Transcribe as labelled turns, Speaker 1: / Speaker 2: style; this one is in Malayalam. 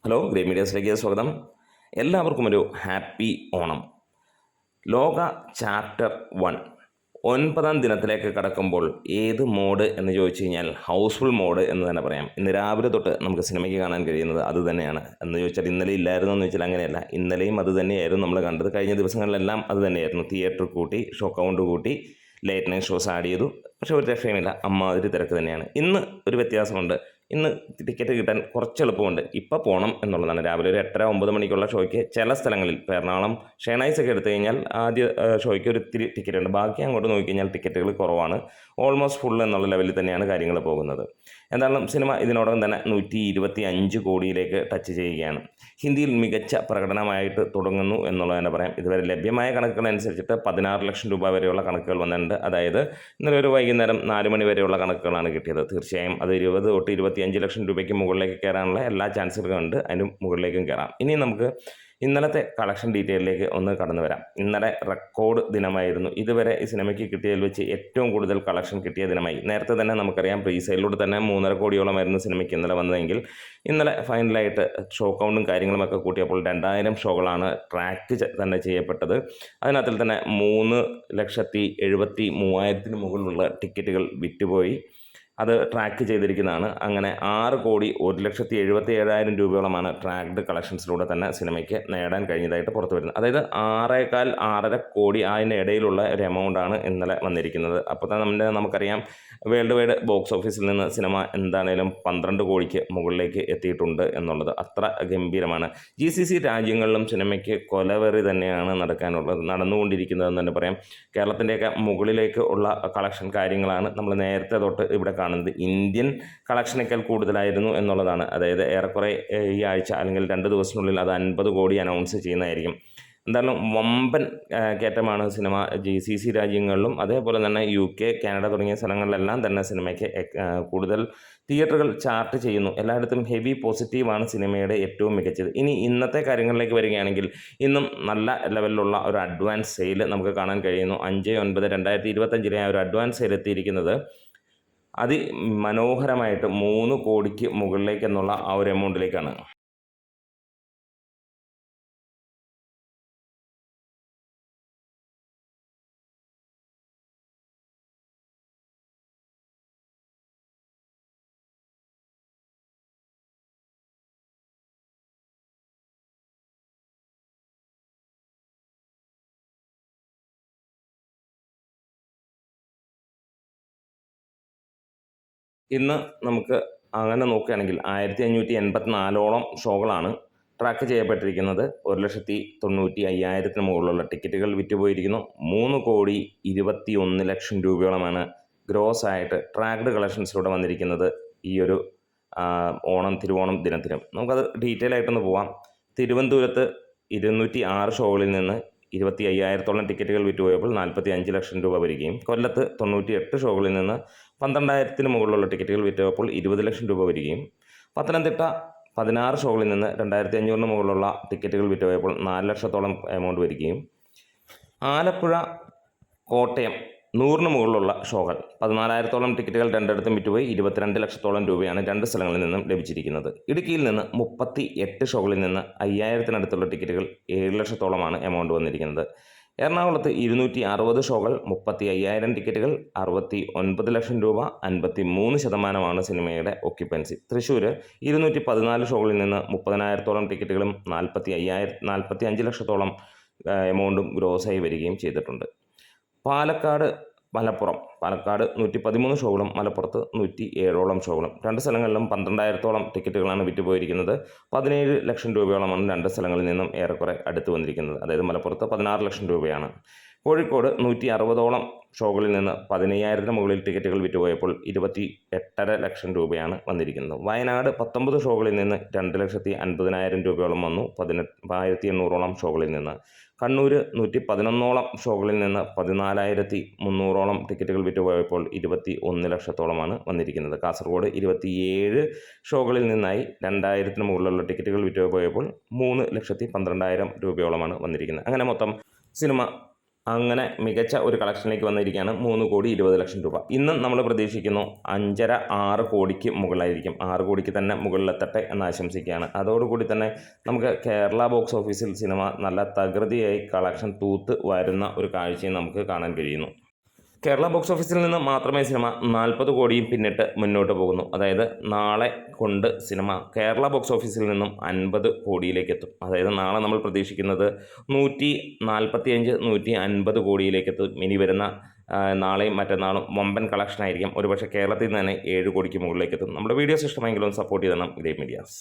Speaker 1: ഹലോ ഗ്രേ മീഡിയസിലേക്ക് സ്വാഗതം. എല്ലാവർക്കും ഒരു ഹാപ്പി ഓണം. ലോക ചാപ്റ്റർ 1 9ാം ദിനത്തിലേക്ക് കടക്കുമ്പോൾ ഏത് മോഡ് എന്ന് ചോദിച്ചു കഴിഞ്ഞാൽ ഹൗസ്ഫുൾ മോഡ് എന്ന് തന്നെ പറയാം. ഇന്ന് രാവിലെ തൊട്ട് നമുക്ക് സിനിമയ്ക്ക് കാണാൻ കഴിയുന്നത് അത് തന്നെയാണ്. എന്ന് ചോദിച്ചാൽ ഇന്നലെ ഇല്ലായിരുന്നു എന്ന് വെച്ചാൽ അങ്ങനെയല്ല, ഇന്നലെയും അത് തന്നെയായിരുന്നു നമ്മൾ കണ്ടത്. കഴിഞ്ഞ ദിവസങ്ങളിലെല്ലാം അത് തന്നെയായിരുന്നു. തിയേറ്റർ കൂട്ടി, ഷോ കൗണ്ട് കൂട്ടി, ലേറ്റ് നൈറ്റ് ഷോസ് ആഡ് ചെയ്തു. പക്ഷേ ഒരു രക്ഷയുമില്ല, അമ്മാതിരി തിരക്ക് തന്നെയാണ്. ഇന്ന് ഒരു വ്യത്യാസമുണ്ട്. ഇന്ന് ടിക്കറ്റ് കിട്ടാൻ കുറച്ച് എളുപ്പമുണ്ട്. ഇപ്പോൾ പോകണം എന്നുള്ളതാണ്. രാവിലെ ഒരു 8:30-9 മണിക്കുള്ള ഷോയ്ക്ക് ചില സ്ഥലങ്ങളിൽ, ഇപ്പോൾ എറണാകുളം ഷേണൈസ് ഒക്കെ എടുത്തു കഴിഞ്ഞാൽ ആദ്യ ഷോയ്ക്ക് ഒരു ഇത്തിരി ടിക്കറ്റ് ഉണ്ട്. ബാക്കി അങ്ങോട്ട് നോക്കിക്കഴിഞ്ഞാൽ ടിക്കറ്റുകൾ കുറവാണ്. ഓൾമോസ്റ്റ് ഫുൾ എന്നുള്ള ലെവലിൽ തന്നെയാണ് കാര്യങ്ങൾ പോകുന്നത്. എന്തായാലും സിനിമ ഇതിനോടകം തന്നെ 125 കോടിയിലേക്ക് ടച്ച് ചെയ്യുകയാണ്. ഹിന്ദിയിൽ മികച്ച പ്രകടനമായിട്ട് തുടങ്ങുന്നു എന്നുള്ളത് തന്നെ പറയാം. ഇതുവരെ ലഭ്യമായ കണക്കുകൾ അനുസരിച്ചിട്ട് 16 ലക്ഷം രൂപ വരെയുള്ള കണക്കുകൾ വന്നിട്ടുണ്ട്. അതായത് ഇന്നലെ ഒരു വൈകുന്നേരം 4 മണി വരെയുള്ള കണക്കുകളാണ് കിട്ടിയത്. തീർച്ചയായും അത് 20 തൊട്ട് 25 ലക്ഷം രൂപയ്ക്ക് മുകളിലേക്ക് കയറാനുള്ള എല്ലാ ചാൻസുകളും ഉണ്ട്. അതിന് മുകളിലേക്കും കയറാം. ഇനി നമുക്ക് ഇന്നലത്തെ കളക്ഷൻ ഡീറ്റെയിലേക്ക് ഒന്ന് കടന്നു വരാം. ഇന്നലെ റെക്കോർഡ് ദിനമായിരുന്നു. ഇതുവരെ ഈ സിനിമയ്ക്ക് കിട്ടിയതിൽ വെച്ച് ഏറ്റവും കൂടുതൽ കളക്ഷൻ കിട്ടിയ ദിനമായി. നേരത്തെ തന്നെ നമുക്കറിയാം, പ്രീസെയിലൂടെ തന്നെ 3.5 കോടിയോളമായിരുന്നു സിനിമയ്ക്ക് ഇന്നലെ വന്നതെങ്കിൽ ഇന്നലെ ഫൈനലായിട്ട് ഷോ കൗണ്ടും കാര്യങ്ങളുമൊക്കെ കൂട്ടിയപ്പോൾ 2000 ഷോകളാണ് ട്രാക്ക് തന്നെ ചെയ്യപ്പെട്ടത്. അതിനകത്തിൽ തന്നെ 3,73,000 മുകളിലുള്ള ടിക്കറ്റുകൾ വിറ്റുപോയി. അത് ട്രാക്ക് ചെയ്തിരിക്കുന്നതാണ്. അങ്ങനെ 6,01,77,000 രൂപയോളമാണ് ട്രാക്ഡ് കളക്ഷൻസിലൂടെ തന്നെ സിനിമയ്ക്ക് നേടാൻ കഴിഞ്ഞതായിട്ട് പുറത്തു വരുന്നത്. അതായത് 6,5-6.5 കോടി അതിനിടയിലുള്ള ഒരു എമൗണ്ടാണ് ഇന്നലെ വന്നിരിക്കുന്നത്. അപ്പോൾ തന്നെ നമുക്കറിയാം, വേൾഡ് വൈഡ് ബോക്സ് ഓഫീസിൽ നിന്ന് സിനിമ എന്താണേലും 12 കോടിക്ക് മുകളിലേക്ക് എത്തിയിട്ടുണ്ട് എന്നുള്ളത് അത്ര ഗംഭീരമാണ്. GCC രാജ്യങ്ങളിലും സിനിമയ്ക്ക് കൊലവെറി തന്നെയാണ് നടന്നുകൊണ്ടിരിക്കുന്നതെന്ന് തന്നെ പറയാം. കേരളത്തിൻ്റെയൊക്കെ മുകളിലേക്ക് ഉള്ള കളക്ഷൻ കാര്യങ്ങളാണ് നമ്മൾ നേരത്തെ തൊട്ട് ഇവിടെ കാണുന്നത്. ഇന്ത്യൻ കളക്ഷനേക്കാൾ കൂടുതലായിരുന്നു എന്നുള്ളതാണ്. അതായത് ഏറെക്കുറെ ഈ ആഴ്ച അല്ലെങ്കിൽ 2 ദിവസത്തിനുള്ളിൽ അത് 50 കോടി അനൗൺസ് ചെയ്യുന്നതായിരിക്കും. എന്തായാലും വമ്പൻ കയറ്റമാണ് സിനിമ GCC രാജ്യങ്ങളിലും അതേപോലെ തന്നെ UK, കാനഡ തുടങ്ങിയ സ്ഥലങ്ങളിലെല്ലാം തന്നെ സിനിമയ്ക്ക് കൂടുതൽ തിയേറ്ററുകൾ ചാർട്ട് ചെയ്യുന്നു. എല്ലായിടത്തും ഹെവി പോസിറ്റീവാണ് സിനിമയുടെ ഏറ്റവും മികച്ചത്. ഇനി ഇന്നത്തെ കാര്യങ്ങളിലേക്ക് വരികയാണെങ്കിൽ ഇന്നും നല്ല ലെവലിലുള്ള ഒരു അഡ്വാൻസ് സെയിൽ നമുക്ക് കാണാൻ കഴിയുന്നു. 5/9/2025 ഒരു അഡ്വാൻസ് സെയിൽ എത്തിയിരിക്കുന്നത് അതിമനോഹരമായിട്ട് 3 കോടിക്ക് മുകളിലേക്ക് എന്നുള്ള ആ ഒരു എമൗണ്ടിലേക്കാണ്. ഇന്ന് നമുക്ക് അങ്ങനെ നോക്കുകയാണെങ്കിൽ 1584ഓളം ഷോകളാണ് ട്രാക്ക് ചെയ്യപ്പെട്ടിരിക്കുന്നത്. 1,90,95,000 മുകളിലുള്ള ടിക്കറ്റുകൾ വിറ്റുപോയിരിക്കുന്നു. 3,21,00,000 രൂപയോളമാണ് ഗ്രോസ് ആയിട്ട് ട്രാക്ഡ് കളക്ഷൻസിലൂടെ വന്നിരിക്കുന്നത് ഈ ഒരു തിരുവോണം ദിനത്തിനും. നമുക്കത് ഡീറ്റെയിൽ ആയിട്ടൊന്ന് പോവാം. തിരുവനന്തപുരത്ത് 206 ഷോകളിൽ നിന്ന് 25,000-ഓളം ടിക്കറ്റുകൾ വിറ്റുപോയപ്പോൾ 45 ലക്ഷം രൂപ വരികയും, കൊല്ലത്ത് 98 ഷോകളിൽ നിന്ന് 12,000 മുകളിലുള്ള ടിക്കറ്റുകൾ വിറ്റപ്പോൾ 20 ലക്ഷം രൂപ വരികയും, പത്തനംതിട്ട 16 ഷോകളിൽ നിന്ന് 2,500 മുകളിലുള്ള ടിക്കറ്റുകൾ വിറ്റുപോയപ്പോൾ 4 ലക്ഷത്തോളം എമൗണ്ട് വരികയും, ആലപ്പുഴ, കോട്ടയം 100 മുകളിലുള്ള ഷോകൾ 14,000-ഓളം ടിക്കറ്റുകൾ രണ്ടിടത്തും വിറ്റുപോയി 22 ലക്ഷത്തോളം രൂപയാണ് 2 സ്ഥലങ്ങളിൽ നിന്നും ലഭിച്ചിരിക്കുന്നത്. ഇടുക്കിയിൽ നിന്ന് 38 ഷോകളിൽ നിന്ന് 5,000-അടുത്തുള്ള ടിക്കറ്റുകൾ 7 ലക്ഷത്തോളമാണ് എമൗണ്ട് വന്നിരിക്കുന്നത്. എറണാകുളത്ത് 260 ഷോകൾ 35,000 ടിക്കറ്റുകൾ 69 ലക്ഷം രൂപ 53% സിനിമയുടെ ഒക്യുപ്പൻസി. തൃശ്ശൂർ 214 ഷോകളിൽ നിന്ന് 30,000-ഓളം ടിക്കറ്റുകളും 45 ലക്ഷത്തോളം എമൗണ്ടും ഗ്രോസായി വരികയും ചെയ്തിട്ടുണ്ട്. പാലക്കാട് 113 ഷോകളും മലപ്പുറത്ത് 107ഓളം ഷോകളും. 2 സ്ഥലങ്ങളിലും 12,000-ഓളം ടിക്കറ്റുകളാണ് വിറ്റുപോയിരിക്കുന്നത്. 17 ലക്ഷം രൂപയോളമാണ് 2 സ്ഥലങ്ങളിൽ നിന്നും ഏറെക്കുറെ അടുത്ത് വന്നിരിക്കുന്നത്. അതായത് മലപ്പുറത്ത് 16 ലക്ഷം രൂപയാണ്. കോഴിക്കോട് 160ഓളം ഷോകളിൽ നിന്ന് 15,000-ന് മുകളിൽ ടിക്കറ്റുകൾ വിറ്റുപോയപ്പോൾ 28.5 ലക്ഷം രൂപയാണ് വന്നിരിക്കുന്നത്. വയനാട് 19 ഷോകളിൽ നിന്ന് 2,50,000 രൂപയോളം വന്നു 1,800ഓളം ഷോകളിൽ നിന്ന്. കണ്ണൂർ 111ഓളം ഷോകളിൽ നിന്ന് 14,300ഓളം ടിക്കറ്റുകൾ വിറ്റുപോയപ്പോൾ 21 ലക്ഷത്തോളമാണ് വന്നിരിക്കുന്നത്. കാസർഗോഡ് 27 ഷോകളിൽ നിന്നായി 2,000-ന് മുകളിലുള്ള ടിക്കറ്റുകൾ വിറ്റുപോയപ്പോൾ 3,12,000 രൂപയോളമാണ് വന്നിരിക്കുന്നത്. അങ്ങനെ മൊത്തം സിനിമ അങ്ങനെ മികച്ച ഒരു കളക്ഷനിലേക്ക് വന്നിരിക്കുകയാണ് 3,20,00,000 രൂപ. ഇന്നും നമ്മൾ പ്രതീക്ഷിക്കുന്നു 5.5-6 കോടിക്ക് മുകളിലായിരിക്കും. 6 കോടിക്ക് തന്നെ മുകളിലെത്തട്ടെ എന്ന് ആശംസിക്കുകയാണ്. അതോടുകൂടി തന്നെ നമുക്ക് കേരള ബോക്സ് ഓഫീസിൽ സിനിമ നല്ല തകൃതിയായി കളക്ഷൻ തൂത്ത് വരുന്ന ഒരു കാഴ്ചയും നമുക്ക് കാണാൻ കഴിയുന്നു. കേരള ബോക്സ് ഓഫീസിൽ നിന്ന് മാത്രമേ സിനിമ 40 കോടിയും പിന്നിട്ട് മുന്നോട്ട് പോകുന്നു. അതായത് നാളെ കൊണ്ട് സിനിമ കേരള ബോക്സ് ഓഫീസിൽ നിന്നും 50 കോടിയിലേക്ക് എത്തും. അതായത് നാളെ നമ്മൾ പ്രതീക്ഷിക്കുന്നത് 145-150 കോടിയിലേക്ക് എത്തും. ഇനി വരുന്ന നാളെയും മറ്റന്നാളും വമ്പൻ കളക്ഷനായിരിക്കും. ഒരുപക്ഷെ കേരളത്തിൽ നിന്ന് തന്നെ 7 കോടിക്ക് മുകളിലേക്ക് എത്തും. നമ്മുടെ വീഡിയോസ് ഇഷ്ടമെങ്കിലും സപ്പോർട്ട് ചെയ്യണം ഗ്രേറ്റ് മീഡിയാസ്.